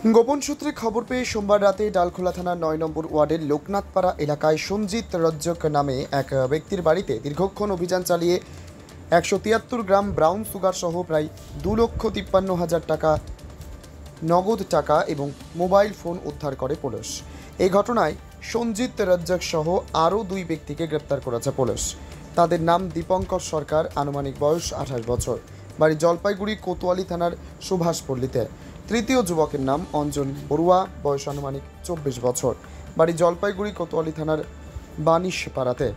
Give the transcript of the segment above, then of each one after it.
গোপন সূত্রে খবর পেয়ে সোমবার রাতে ডালখোলা থানার ৯ নম্বর ওয়ার্ডের লোকনাথপাড়া এলাকায় সঞ্জিত রজ্জক নামে এক ব্যক্তির বাড়িতে দীর্ঘক্ষণ অভিযান চালিয়ে ১৭৩ গ্রাম ব্রাউন সুগার সহ প্রায় ২,৫৩,০০০ টাকা নগদ টাকা এবং মোবাইল ফোন উদ্ধার করে পুলিশ। এই ঘটনায় সঞ্জিত রজ্জক সহ আরও ২ ব্যক্তিকে গ্রেপ্তার করেছে পুলিশ। তাদের নাম দীপঙ্কর সরকার, আনুমানিক বয়স ২৮ বছর, বাড়ি জলপাইগুড়ি কোতোয়ালি থানার সুভাষপল্লীতে। তৃতীয় যুবকের নাম অঞ্জন বড়ুয়া, বয়স আনুমানিক ২৪ বছর, বাড়ি জলপাইগুড়ি কোতোয়ালি থানার বানিশপাড়াতে।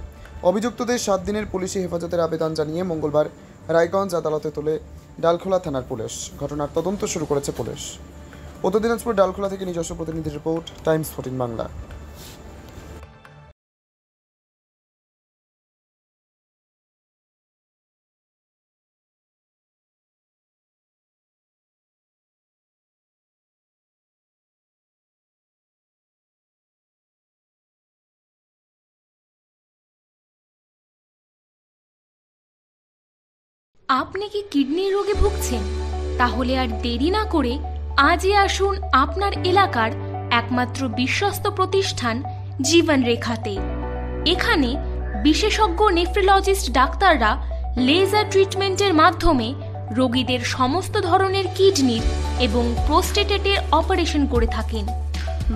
অভিযুক্তদের ৭ দিনের পুলিশি হেফাজতের আবেদন জানিয়ে মঙ্গলবার রায়গঞ্জ আদালতে তোলে ডালখোলা থানার পুলিশ। ঘটনার তদন্ত শুরু করেছে পুলিশ। উত্তর দিনাজপুর ডালখোলা থেকে নিজস্ব প্রতিনিধি রিপোর্ট, টাইমস 14 বাংলা। আপনি কি কিডনির রোগে ভুগছেন? তাহলে আর দেরি না করে আজই আসুন আপনার এলাকার একমাত্র বিশ্বস্ত প্রতিষ্ঠান জীবন রেখাতে। এখানে বিশেষজ্ঞ নেফ্রোলজিস্ট ডাক্তাররা লেজার ট্রিটমেন্টের মাধ্যমে রোগীদের সমস্ত ধরনের কিডনির এবং প্রোস্টেটেটের অপারেশন করে থাকেন।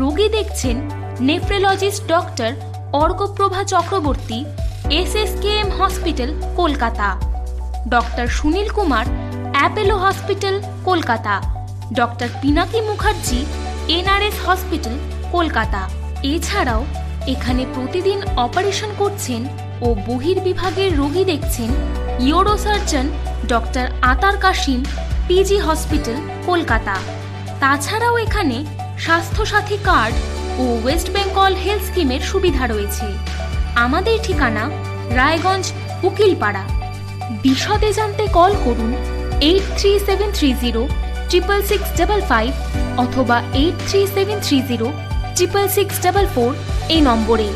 রোগী দেখছেন nephrologist doctor Arkaprava Chakraborty, SSKM hospital, Kolkata. Doctor Sunil Kumar, Apollo hospital, Kolkata. Doctor Pinaki Mukherjee, NRS hospital, Kolkata. এছাড়াও এখানে প্রতিদিন অপারেশন করছেন ও বহির্বিভাগের রোগী দেখছেন ইউরোসার্জন ডক্টর আতার কাশিম, PG হসপিটাল, কলকাতা। তাছাড়াও এখানে স্বাস্থ্যসাথী কার্ড ও ওয়েস্ট বেঙ্গল হেলথ স্কিমের সুবিধা রয়েছে। আমাদের ঠিকানা রায়গঞ্জ, উকিলপাড়া। বিশদে জানতে কল করুন 8373066655 অথবা 8373066644 এই নম্বরে।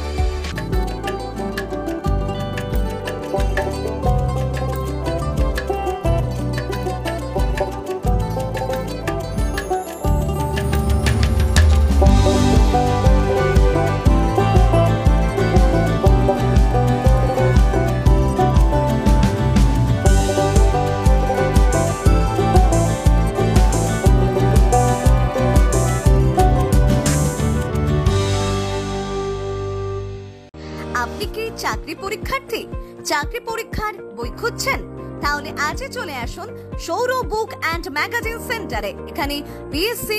আপনি কি চাকরি পরীক্ষার্থী? চাকরি পরীক্ষার বই খুঁজছেন? তাহলে আজই চলে আসুন সৌর বুক অ্যান্ড ম্যাগাজিন সেন্টারে। এখানে BSc,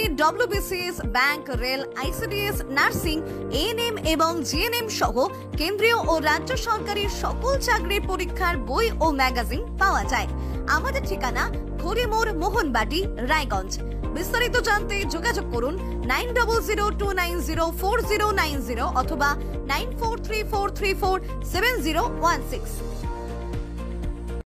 WBCS, bank, rail, ICDS, nursing, ANM এবং GNM সহ কেন্দ্রীয় ও রাজ্য সরকারের সকল চাকরির পরীক্ষার বই ও ম্যাগাজিন পাওয়া যায়। আমাদের ঠিকানা ঘড়িমোড়, মোহনবাটি, রায়গঞ্জ। বিস্তারিত জানতে যোগাযোগ করুন 9002904090 অথবা 9434347016।